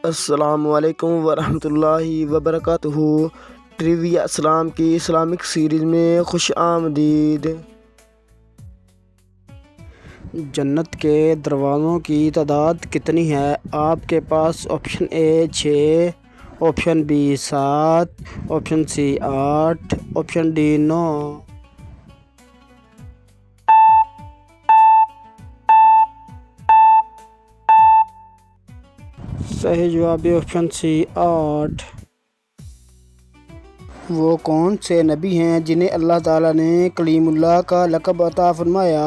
السلام علیکم ورحمۃ اللہ وبرکاتہ۔ ٹریویا اسلام کی اسلامک سیریز میں خوش آمدید۔ جنت کے دروازوں کی تعداد کتنی ہے؟ آپ کے پاس option A 6، option B 7، option C 8، option D 9۔ صحیح جواب آپشن سی 8۔ وہ کون سے نبی ہیں جنہیں اللہ تعالیٰ نے کلیم اللہ کا لقب عطا فرمایا؟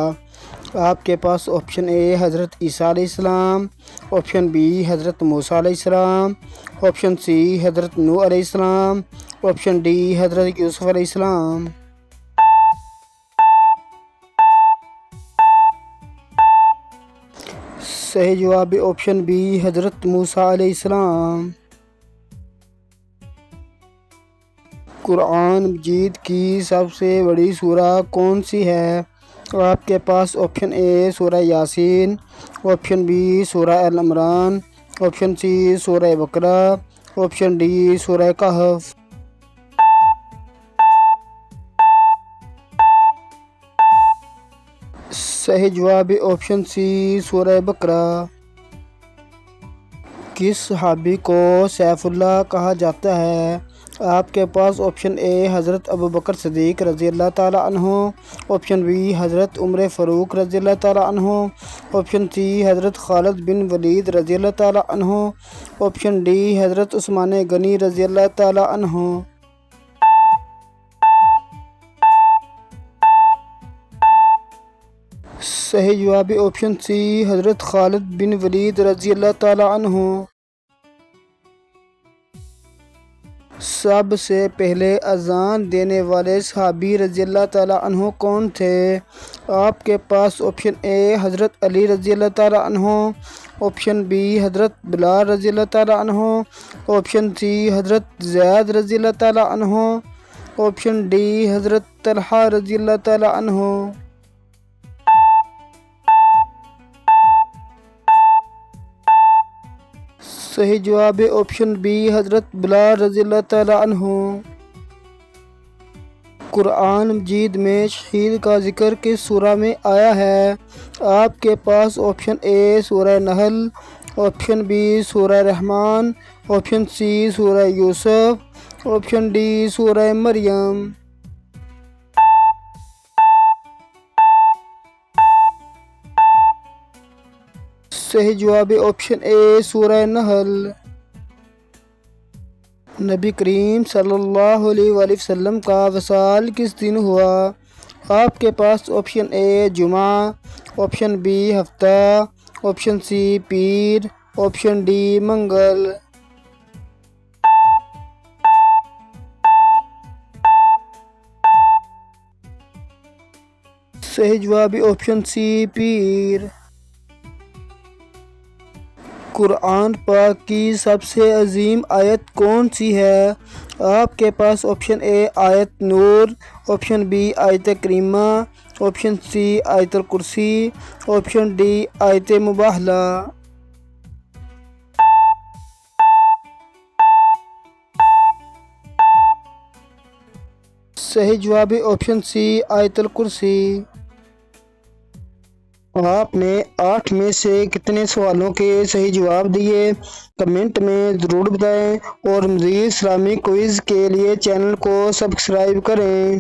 آپ کے پاس آپشن اے حضرت عیسیٰ علیہ السلام، آپشن بی حضرت موسیٰ علیہ السلام، آپشن سی حضرت نوح علیہ السلام، آپشن ڈی حضرت یوسف علیہ السلام۔ صحیح جواب آپشن بی حضرت موسیٰ علیہ السلام۔ قرآن مجید کی سب سے بڑی سورہ کون سی ہے؟ آپ کے پاس آپشن اے سورہ یاسین، آپشن بی سورہ آل عمران، آپشن سی سورہ بقرہ، آپشن ڈی سورہ کہف۔ صحیح جواب آپشن سی سورہ بقرہ۔ کس صحابی کو سیف اللہ کہا جاتا ہے؟ آپ کے پاس آپشن اے حضرت ابوبکر صدیق رضی اللہ تعالیٰ عنہ، آپشن بی حضرت عمر فاروق رضی اللہ تعالیٰ عنہ، آپشن سی حضرت خالد بن ولید رضی اللہ تعالیٰ عنہ، آپشن ڈی حضرت عثمان غنی رضی اللہ تعالیٰ عنہ۔ صحیح جواب آپشن سی حضرت خالد بن ولید رضی اللہ تعالیٰ عنہ۔ سب سے پہلے اذان دینے والے صحابی رضی اللہ تعالیٰ عنہ کون تھے؟ آپ کے پاس آپشن اے حضرت علی رضی اللہ تعالیٰ عنہ، آپشن بی حضرت بلال رضی اللہ تعالیٰ عنہ، آپشن سی حضرت زید رضی اللہ تعالیٰ عنہ، آپشن ڈی حضرت طلحہ رضی اللہ تعالیٰ عنہ۔ صحیح جواب آپشن بی حضرت بلال رضی اللہ تعالیٰ عنہ۔ قرآن مجید میں شہید کا ذکر کس سورہ میں آیا ہے؟ آپ کے پاس آپشن اے سورہ نحل، آپشن بی سورہ رحمان، آپشن سی سورہ یوسف، آپشن ڈی سورہ مریم۔ صحیح جواب آپشن اے سورہ نحل۔ نبی کریم صلی اللہ علیہ وآلہ وسلم کا وصال کس دن ہوا؟ آپ کے پاس آپشن اے جمعہ، آپشن بی ہفتہ، آپشن سی پیر، آپشن ڈی منگل۔ صحیح جواب آپشن سی پیر۔ قرآن پاک کی سب سے عظیم آیت کون سی ہے؟ آپ کے پاس آپشن اے آیت نور، آپشن بی آیت کریمہ، آپشن سی آیت الکرسی، آپشن ڈی آیت مباہلہ۔ صحیح جواب آپشن سی آیت الکرسی۔ آپ نے 8 میں سے کتنے سوالوں کے صحیح جواب دیے؟ کمنٹ میں ضرور بتائیں اور مزید اسلامی کوئز کے لیے چینل کو سبسکرائب کریں۔